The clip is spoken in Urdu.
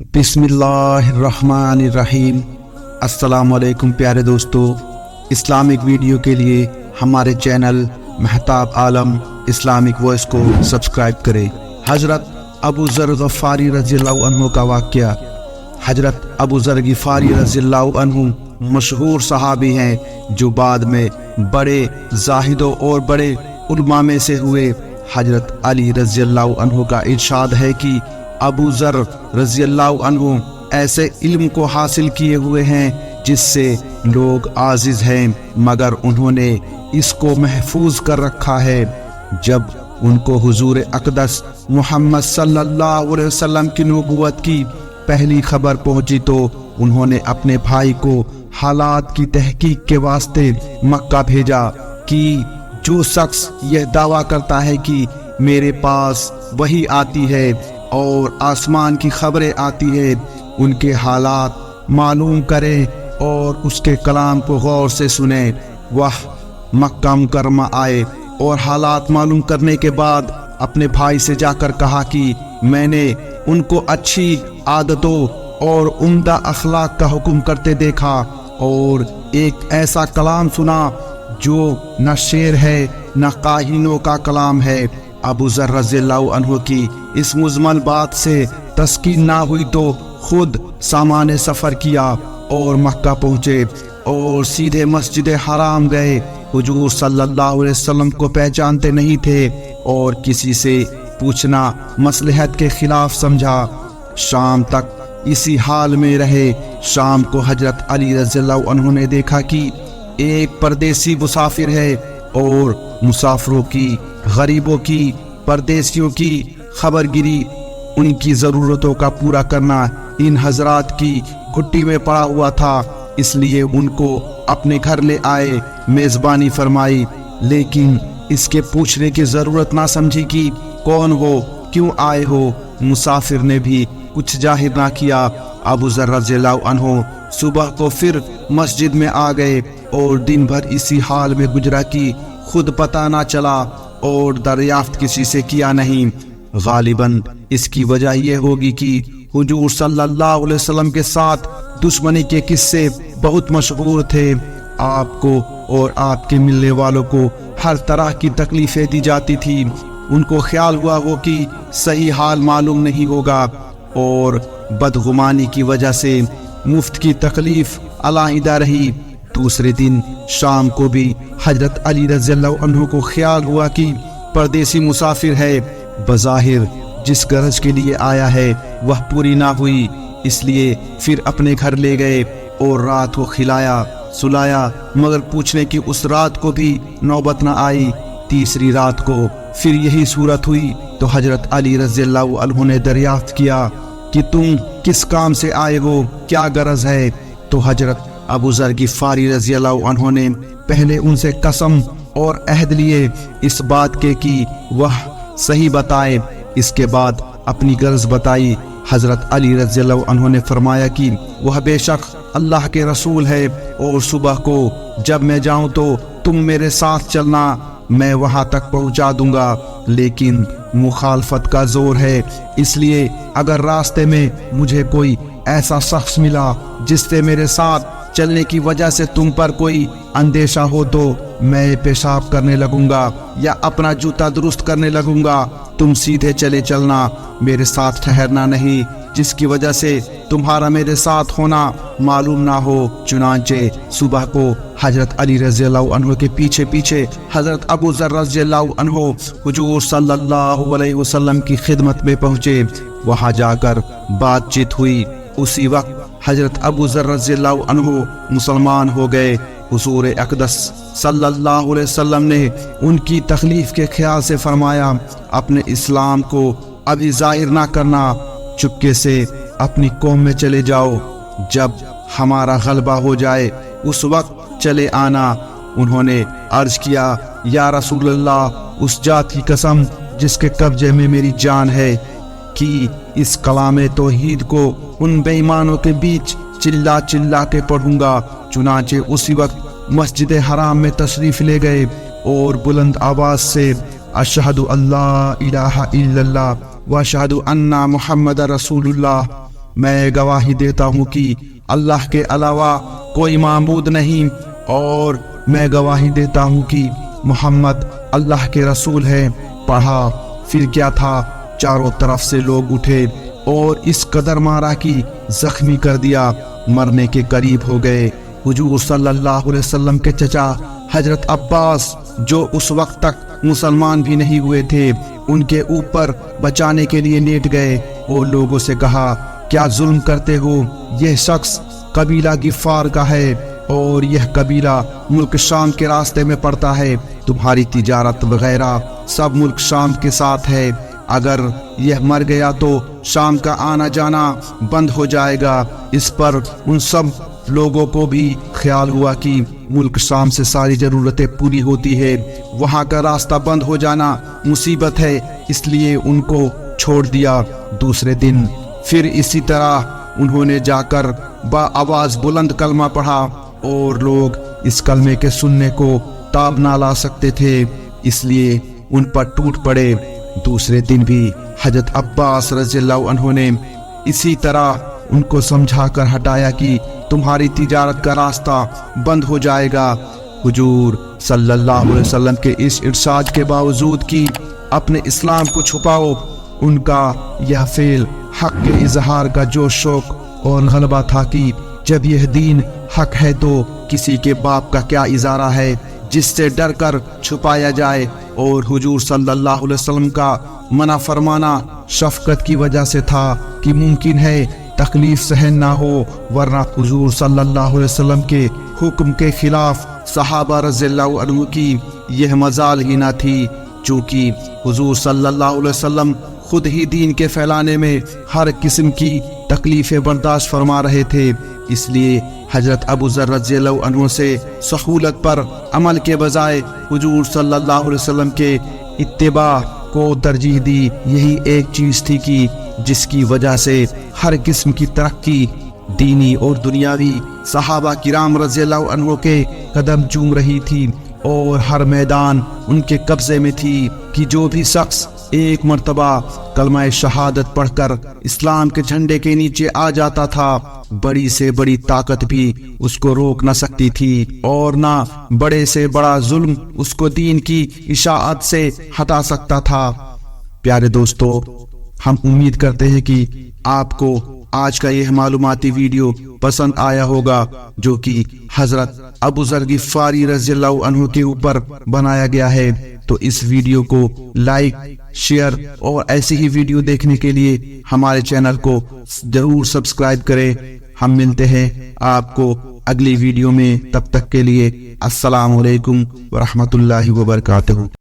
بسم اللہ الرحمن الرحیم۔ السلام علیکم پیارے دوستو، اسلامک ویڈیو کے لیے ہمارے چینل مہتاب عالم اسلامک وائس کو سبسکرائب کریں۔ حضرت ابو ذر غفاری رضی اللہ عنہ کا واقعہ۔ حضرت ابو ذر غفاری رضی اللہ عنہ مشہور صحابی ہیں جو بعد میں بڑے زاہدوں اور بڑے علماء میں سے ہوئے۔ حضرت علی رضی اللہ عنہ کا ارشاد ہے کہ ابو ذر رضی اللہ عنہ ایسے علم کو حاصل کیے ہوئے ہیں جس سے لوگ عاجز ہیں، مگر انہوں نے اس کو محفوظ کر رکھا ہے۔ جب ان کو حضور اقدس محمد صلی اللہ علیہ وسلم کی نبوت کی پہلی خبر پہنچی تو انہوں نے اپنے بھائی کو حالات کی تحقیق کے واسطے مکہ بھیجا کہ جو شخص یہ دعویٰ کرتا ہے کہ میرے پاس وحی آتی ہے اور آسمان کی خبریں آتی ہے، ان کے حالات معلوم کریں اور اس کے کلام کو غور سے سنیں۔ وہ مکہ مکرمہ آئے اور حالات معلوم کرنے کے بعد اپنے بھائی سے جا کر کہا کہ میں نے ان کو اچھی عادتوں اور عمدہ اخلاق کا حکم کرتے دیکھا اور ایک ایسا کلام سنا جو نہ شعر ہے نہ کاہنوں کا کلام ہے۔ ابو ذر رضی اللہ عنہ کی اس مجمل بات سے تسکین نہ ہوئی تو خود سامان سفر کیا اور مکہ پہنچے اور سیدھے مسجد حرام گئے۔ حضور صلی اللہ علیہ وسلم کو پہچانتے نہیں تھے اور کسی سے پوچھنا مصلحت کے خلاف سمجھا۔ شام تک اسی حال میں رہے۔ شام کو حضرت علی رضی اللہ عنہ نے دیکھا کہ ایک پردیسی مسافر ہے اور مسافروں کی، غریبوں کی، پردیسیوں کی خبر گیری، ان کی ضرورتوں کا پورا کرنا ان حضرات کی گھٹی میں پڑا ہوا تھا، اس لیے ان کو اپنے گھر لے آئے، میزبانی فرمائی، لیکن اس کے پوچھنے کی ضرورت نہ سمجھی کہ کون ہو، کیوں آئے ہو۔ مسافر نے بھی کچھ ظاہر نہ کیا۔ ابو ذر رضی اللہ عنہ صبح کو پھر مسجد میں آ گئے اور دن بھر اسی حال میں گزرا کہ خود پتہ نہ چلا اور دریافت کسی سے کیا نہیں۔ غالباً اس کی وجہ یہ ہوگی کہ حضور صلی اللہ علیہ وسلم کے ساتھ دشمنی کے قصے بہت مشہور تھے۔ آپ کو اور آپ کے ملنے والوں کو ہر طرح کی تکلیفیں دی جاتی تھی۔ ان کو خیال ہوا ہو کہ صحیح حال معلوم نہیں ہوگا اور بدگمانی کی وجہ سے مفت کی تکلیف علیحدہ رہی۔ دوسرے دن شام کو بھی حضرت علی رضی اللہ عنہ کو خیال ہوا کہ پردیسی مسافر ہے، بظاہر جس غرض کے لیے آیا ہے وہ پوری نہ ہوئی، اس لیے پھر اپنے گھر لے گئے اور رات کو کھلایا سلایا، مگر پوچھنے کی اس رات کو بھی نوبت نہ آئی۔ تیسری رات کو پھر یہی صورت ہوئی تو حضرت علی رضی اللہ عنہ نے دریافت کیا کہ تم کس کام سے آئے ہو، کیا غرض ہے؟ تو حضرت ابو ذر غفاری رضی اللہ عنہ نے پہلے ان سے قسم اور عہد لیے اس بات کے کہ وہ صحیح بتائے، اس کے بعد اپنی غرض بتائی۔ حضرت علی رضی اللہ عنہ نے فرمایا کہ وہ بے شک اللہ کے رسول ہے اور صبح کو جب میں جاؤں تو تم میرے ساتھ چلنا، میں وہاں تک پہنچا دوں گا، لیکن مخالفت کا زور ہے، اس لیے اگر راستے میں مجھے کوئی ایسا شخص ملا جس سے میرے ساتھ چلنے کی وجہ سے تم پر کوئی اندیشہ ہو تو میں پیشاب کرنے لگوں گا یا اپنا جوتا درست کرنے لگوں گا، تم سیدھے چلے چلنا، میرے ساتھ ٹھہرنا نہیں، جس کی وجہ سے تمہارا میرے ساتھ ہونا معلوم نہ ہو۔ چنانچہ صبح کو حضرت علی رضی اللہ عنہ کے پیچھے پیچھے حضرت ابو ذر رضی اللہ عنہ حضور صلی اللہ علیہ وسلم کی خدمت میں پہنچے۔ وہاں جا کر بات چیت ہوئی۔ اسی وقت حضرت ابو ذر رضی اللہ عنہ مسلمان ہو گئے۔ حضور اقدس صلی اللہ علیہ وسلم نے ان کی تکلیف کے خیال سے فرمایا، اپنے اسلام کو ابھی ظاہر نہ کرنا، چپکے سے اپنی قوم میں چلے جاؤ، جب ہمارا غلبہ ہو جائے اس وقت چلے آنا۔ انہوں نے عرض کیا، یا رسول اللہ، اس ذات کی قسم جس کے قبضے میں میری جان ہے کہ اس کلام توحید کو ان بے ایمانوں کے بیچ چلا چلا کے پڑھوں گا۔ چنانچہ اسی وقت مسجد حرام میں تشریف لے گئے اور بلند آواز سے اشہد اللہ الہ الا اللہ واشہد ان محمد رسول اللہ میں گواہی دیتا ہوں کہ اللہ کے علاوہ کوئی معبود نہیں، اور میں گواہی دیتا ہوں کہ محمد اللہ کے رسول ہے۔ پڑھا پھر کیا تھا، چاروں طرف سے لوگ اٹھے اور اس قدر مارا کہ زخمی کر دیا، مرنے کے قریب ہو گئے۔ حضور صلی اللہ علیہ وسلم کے چچا حضرت عباس، جو اس وقت تک مسلمان بھی نہیں ہوئے تھے، ان کے اوپر بچانے کے لیے لیٹ گئے اور لوگوں سے کہا، کیا ظلم کرتے ہو؟ یہ شخص قبیلہ غفار کا ہے اور یہ قبیلہ ملک شام کے راستے میں پڑتا ہے، تمہاری تجارت وغیرہ سب ملک شام کے ساتھ ہے، اگر یہ مر گیا تو شام کا آنا جانا بند ہو جائے گا۔ اس پر ان سب لوگوں کو بھی خیال ہوا کہ ملک شام سے ساری ضرورتیں پوری ہوتی ہے، وہاں کا راستہ بند ہو جانا مصیبت ہے، اس لیے ان کو چھوڑ دیا۔ دوسرے دن پھر اسی طرح انہوں نے جا کر با آواز بلند کلمہ پڑھا، اور لوگ اس کلمے کے سننے کو تاب نہ لا سکتے تھے، اس لیے ان پر ٹوٹ پڑے۔ دوسرے دن بھی حضرت عباس رضی اللہ عنہ نے اسی طرح ان کو سمجھا کر ہٹایا کہ تمہاری تجارت کا راستہ بند ہو جائے گا۔ حضور صلی اللہ علیہ وسلم کے اس ارشاد کے باوجود کہ اپنے اسلام کو چھپاؤ، ان کا یہ فعل حق کے اظہار کا جو شوق اور غلبہ تھا کہ جب یہ دین حق ہے تو کسی کے باپ کا کیا ازارہ ہے جس سے ڈر کر چھپایا جائے، اور حضور صلی اللہ علیہ وسلم کا منع فرمانا شفقت کی وجہ سے تھا کہ ممکن ہے تکلیف سہن نہ ہو، ورنہ حضور صلی اللہ علیہ وسلم کے حکم کے خلاف صحابہ رضی اللہ عنہ کی یہ مجال ہی نہ تھی، چونکہ حضور صلی اللہ علیہ وسلم خود ہی دین کے پھیلانے میں ہر قسم کی تکلیفیں برداشت فرما رہے تھے، اس لیے حضرت ابو ذر رضی اللہ عنہ سے سہولت پر عمل کے بجائے حضور صلی اللہ علیہ وسلم کے اتباع کو ترجیح دی۔ یہی ایک چیز تھی کہ جس کی وجہ سے ہر قسم کی ترقی دینی اور دنیاوی صحابہ کرام رضی اللہ عنہ کے قدم چوم رہی تھی، اور ہر میدان ان کے قبضے میں تھی کہ جو بھی شخص ایک مرتبہ کلمہ شہادت پڑھ کر اسلام کے جھنڈے کے نیچے آ جاتا تھا، بڑی سے بڑی طاقت بھی اس کو روک نہ سکتی تھی، اور نہ بڑے سے بڑا ظلم اس کو دین کی اشاعت سے ہٹا سکتا تھا۔ پیارے دوستو، ہم امید کرتے ہیں کہ آپ کو آج کا یہ معلوماتی ویڈیو پسند آیا ہوگا، جو کہ حضرت ابو ذر غفاری رضی اللہ عنہ کے اوپر بنایا گیا ہے۔ تو اس ویڈیو کو لائک، شیئر اور ایسی ہی ویڈیو دیکھنے کے لیے ہمارے چینل کو ضرور سبسکرائب کریں۔ ہم ملتے ہیں آپ کو اگلی ویڈیو میں، تب تک کے لیے السلام علیکم ورحمۃ اللہ وبرکاتہ۔